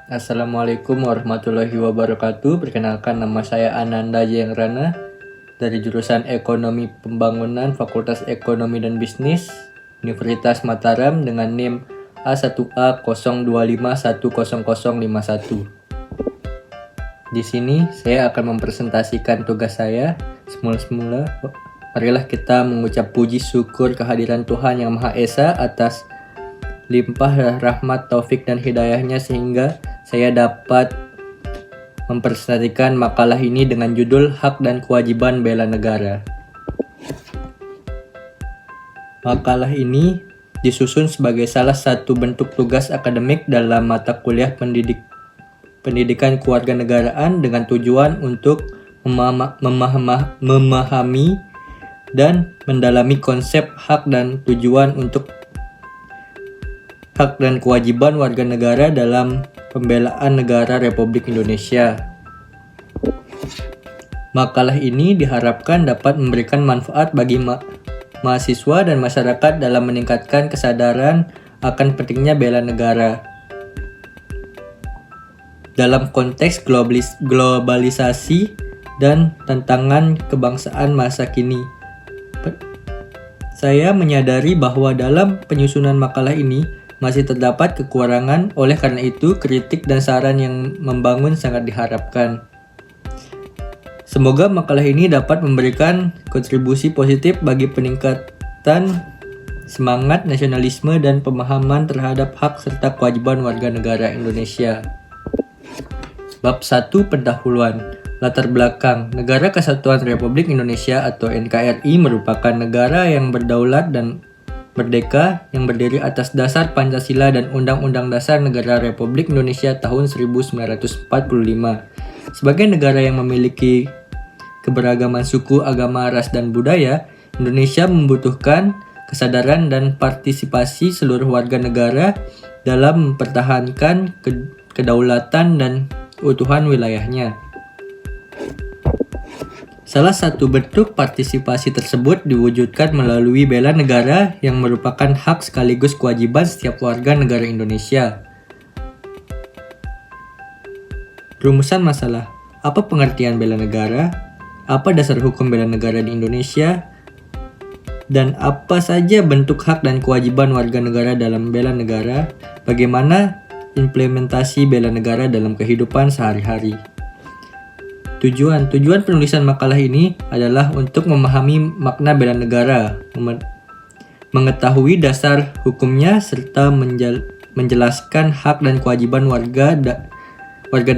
Assalamualaikum warahmatullahi wabarakatuh. Perkenalkan, nama saya Ananda Jengrana dari jurusan Ekonomi Pembangunan Fakultas Ekonomi dan Bisnis Universitas Mataram dengan NIM A1A02510051. Di sini saya akan mempresentasikan tugas saya. Semula-semula, marilah kita mengucap puji syukur kehadiran Tuhan Yang Maha Esa atas limpah rahmat, taufik, dan hidayahnya sehingga saya dapat mempresentasikan makalah ini dengan judul Hak dan Kewajiban Bela Negara. Makalah ini disusun sebagai salah satu bentuk tugas akademik dalam mata kuliah pendidikan kewarganegaraan dengan tujuan untuk memahami dan mendalami konsep hak dan kewajiban warga negara dalam pembelaan negara Republik Indonesia. Makalah ini diharapkan dapat memberikan manfaat bagi mahasiswa dan masyarakat dalam meningkatkan kesadaran akan pentingnya bela negara. Dalam konteks globalisasi dan tantangan kebangsaan masa kini, saya menyadari bahwa dalam penyusunan makalah ini masih terdapat kekurangan, oleh karena itu kritik dan saran yang membangun sangat diharapkan. Semoga makalah ini dapat memberikan kontribusi positif bagi peningkatan semangat nasionalisme dan pemahaman terhadap hak serta kewajiban warga negara Indonesia. Bab 1. Pendahuluan. Latar belakang. Negara Kesatuan Republik Indonesia atau NKRI merupakan negara yang berdaulat dan merdeka yang berdiri atas dasar Pancasila dan Undang-Undang Dasar Negara Republik Indonesia tahun 1945. Sebagai negara yang memiliki keberagaman suku, agama, ras, dan budaya, Indonesia membutuhkan kesadaran dan partisipasi seluruh warga negara dalam mempertahankan kedaulatan dan keutuhan wilayahnya. Salah satu bentuk partisipasi tersebut diwujudkan melalui bela negara yang merupakan hak sekaligus kewajiban setiap warga negara Indonesia. Rumusan masalah. Apa pengertian bela negara? Apa dasar hukum bela negara di Indonesia? Dan apa saja bentuk hak dan kewajiban warga negara dalam bela negara? Bagaimana implementasi bela negara dalam kehidupan sehari-hari? Tujuan penulisan makalah ini adalah untuk memahami makna bela negara, mengetahui dasar hukumnya, serta menjelaskan hak dan kewajiban warga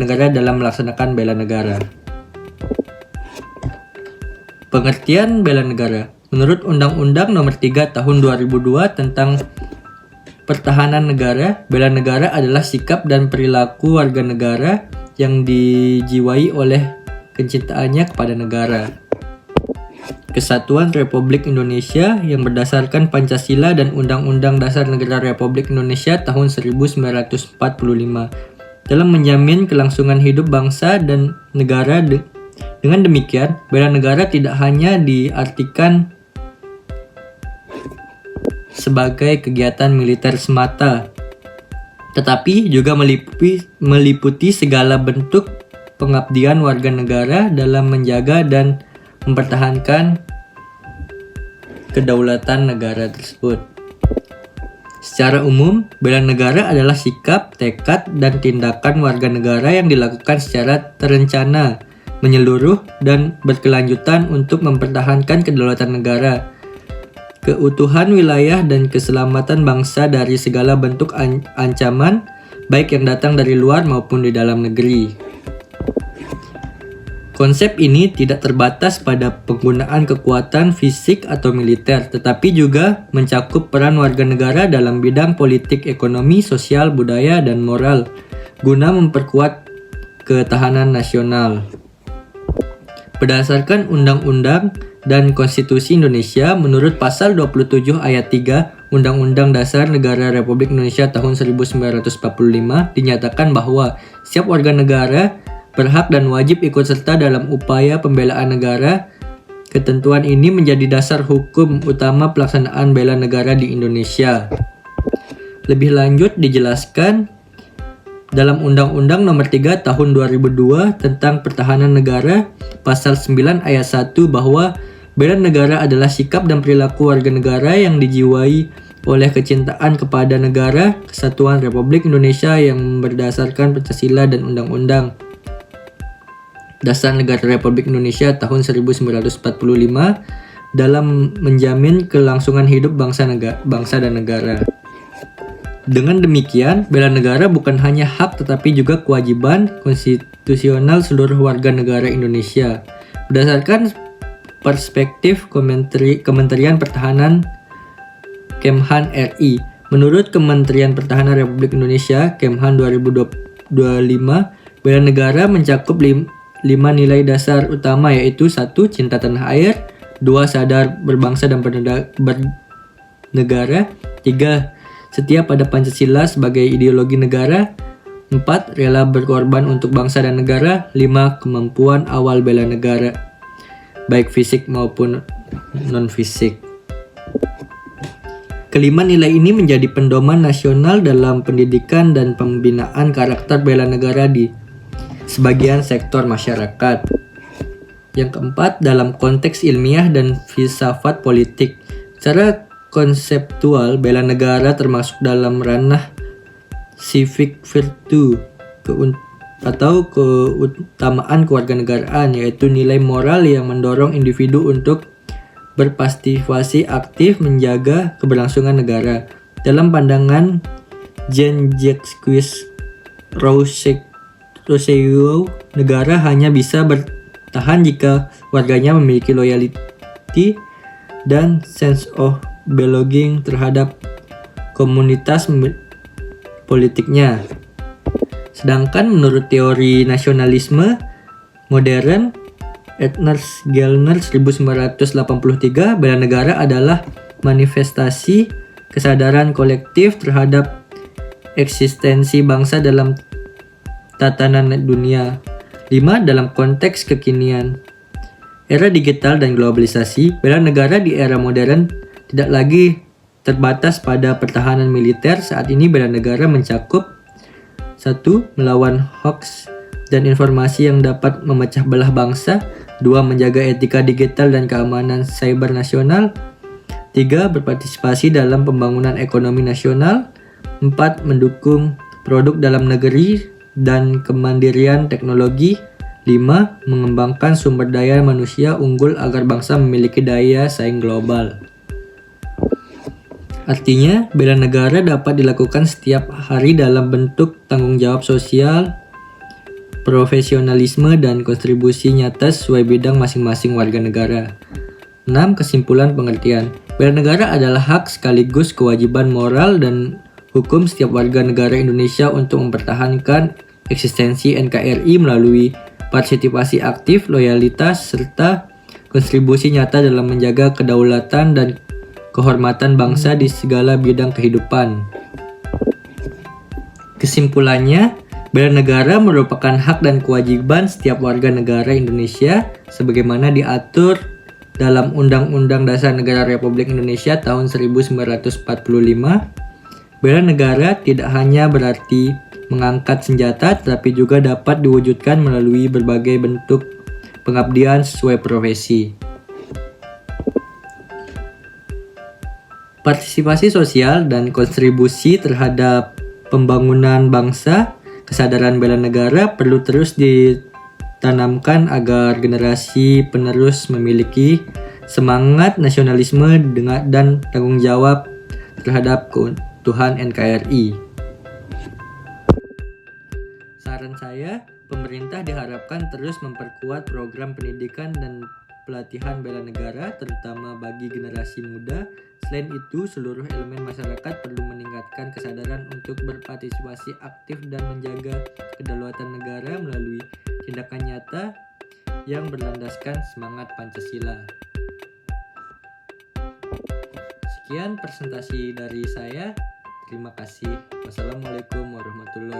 negara dalam melaksanakan bela negara. Pengertian bela negara. Menurut Undang-Undang Nomor 3 Tahun 2002 tentang Pertahanan Negara, bela negara adalah sikap dan perilaku warga negara yang dijiwai oleh kecintaannya kepada negara, Kesatuan Republik Indonesia yang berdasarkan Pancasila dan Undang-Undang Dasar Negara Republik Indonesia tahun 1945 dalam menjamin kelangsungan hidup bangsa dan negara. Dengan demikian, bela negara tidak hanya diartikan sebagai kegiatan militer semata, tetapi juga meliputi segala bentuk pengabdian warga negara dalam menjaga dan mempertahankan kedaulatan negara tersebut. Secara umum, bela negara adalah sikap, tekad, dan tindakan warga negara yang dilakukan secara terencana, menyeluruh, dan berkelanjutan untuk mempertahankan kedaulatan negara, keutuhan wilayah, dan keselamatan bangsa dari segala bentuk ancaman, baik yang datang dari luar maupun di dalam negeri. Konsep ini tidak terbatas pada penggunaan kekuatan fisik atau militer, tetapi juga mencakup peran warga negara dalam bidang politik, ekonomi, sosial, budaya, dan moral, guna memperkuat ketahanan nasional. Berdasarkan Undang-Undang dan Konstitusi Indonesia, menurut Pasal 27 Ayat 3 Undang-Undang Dasar Negara Republik Indonesia tahun 1945 dinyatakan bahwa setiap warga negara berhak dan wajib ikut serta dalam upaya pembelaan negara. Ketentuan ini menjadi dasar hukum utama pelaksanaan bela negara di Indonesia. Lebih lanjut dijelaskan Dalam Undang-Undang Nomor 3 Tahun 2002 tentang Pertahanan Negara, Pasal 9 Ayat 1 bahwa bela negara adalah sikap dan perilaku warga negara yang dijiwai oleh kecintaan kepada negara, kesatuan Republik Indonesia yang berdasarkan Pancasila dan Undang-Undang Dasar Negara Republik Indonesia tahun 1945 dalam menjamin kelangsungan hidup bangsa dan negara. Dengan demikian, bela negara bukan hanya hak tetapi juga kewajiban konstitusional seluruh warga negara Indonesia. Berdasarkan perspektif Kementerian Pertahanan Kemhan RI, menurut Kementerian Pertahanan Republik Indonesia Kemhan 2025, bela negara mencakup 5 nilai dasar utama, yaitu 1. Cinta tanah air, 2. Sadar berbangsa dan bernegara, 3. Setia pada Pancasila sebagai ideologi negara, 4. Rela berkorban untuk bangsa dan negara, 5. Kemampuan awal bela negara, baik fisik maupun non-fisik. Kelima nilai ini menjadi pedoman nasional dalam pendidikan dan pembinaan karakter bela negara di sebagian sektor masyarakat. Yang keempat, dalam konteks ilmiah dan filsafat politik. Secara konseptual, bela negara termasuk dalam ranah civic virtue atau keutamaan kewarganegaraan, yaitu nilai moral yang mendorong individu untuk berpartisipasi aktif menjaga keberlangsungan negara. Dalam pandangan Jean-Jacques Rousseau, negara hanya bisa bertahan jika warganya memiliki loyalty dan sense of belonging terhadap komunitas politiknya. Sedangkan menurut teori nasionalisme modern Ernst Gellner 1983, bela negara adalah manifestasi kesadaran kolektif terhadap eksistensi bangsa dalam tatanan dunia. 5. Dalam konteks kekinian era digital dan globalisasi, bela negara di era modern tidak lagi terbatas pada pertahanan militer. Saat ini bela negara mencakup 1. Melawan hoaks dan informasi yang dapat memecah belah bangsa, 2. Menjaga etika digital dan keamanan cyber nasional, 3. Berpartisipasi dalam pembangunan ekonomi nasional, 4. Mendukung produk dalam negeri dan kemandirian teknologi, 5. Mengembangkan sumber daya manusia unggul agar bangsa memiliki daya saing global. Artinya, bela negara dapat dilakukan setiap hari dalam bentuk tanggung jawab sosial, profesionalisme, dan kontribusi nyata sesuai bidang masing-masing warga negara. 6. Kesimpulan pengertian. Bela negara adalah hak sekaligus kewajiban moral dan hukum setiap warga negara Indonesia untuk mempertahankan eksistensi NKRI melalui partisipasi aktif, loyalitas, serta kontribusi nyata dalam menjaga kedaulatan dan kehormatan bangsa di segala bidang kehidupan. Kesimpulannya, bela negara merupakan hak dan kewajiban setiap warga negara Indonesia sebagaimana diatur dalam Undang-Undang Dasar Negara Republik Indonesia tahun 1945. Bela negara tidak hanya berarti mengangkat senjata, tetapi juga dapat diwujudkan melalui berbagai bentuk pengabdian sesuai profesi. Partisipasi sosial dan kontribusi terhadap pembangunan bangsa, kesadaran bela negara perlu terus ditanamkan agar generasi penerus memiliki semangat nasionalisme dan tanggung jawab terhadap keutuhan NKRI. Saran saya, pemerintah diharapkan terus memperkuat program pendidikan dan pelatihan bela negara, terutama bagi generasi muda. Selain itu, seluruh elemen masyarakat perlu meningkatkan kesadaran untuk berpartisipasi aktif dan menjaga kedaulatan negara melalui tindakan nyata yang berlandaskan semangat Pancasila. Sekian presentasi dari saya. Terima kasih. Wassalamualaikum warahmatullahi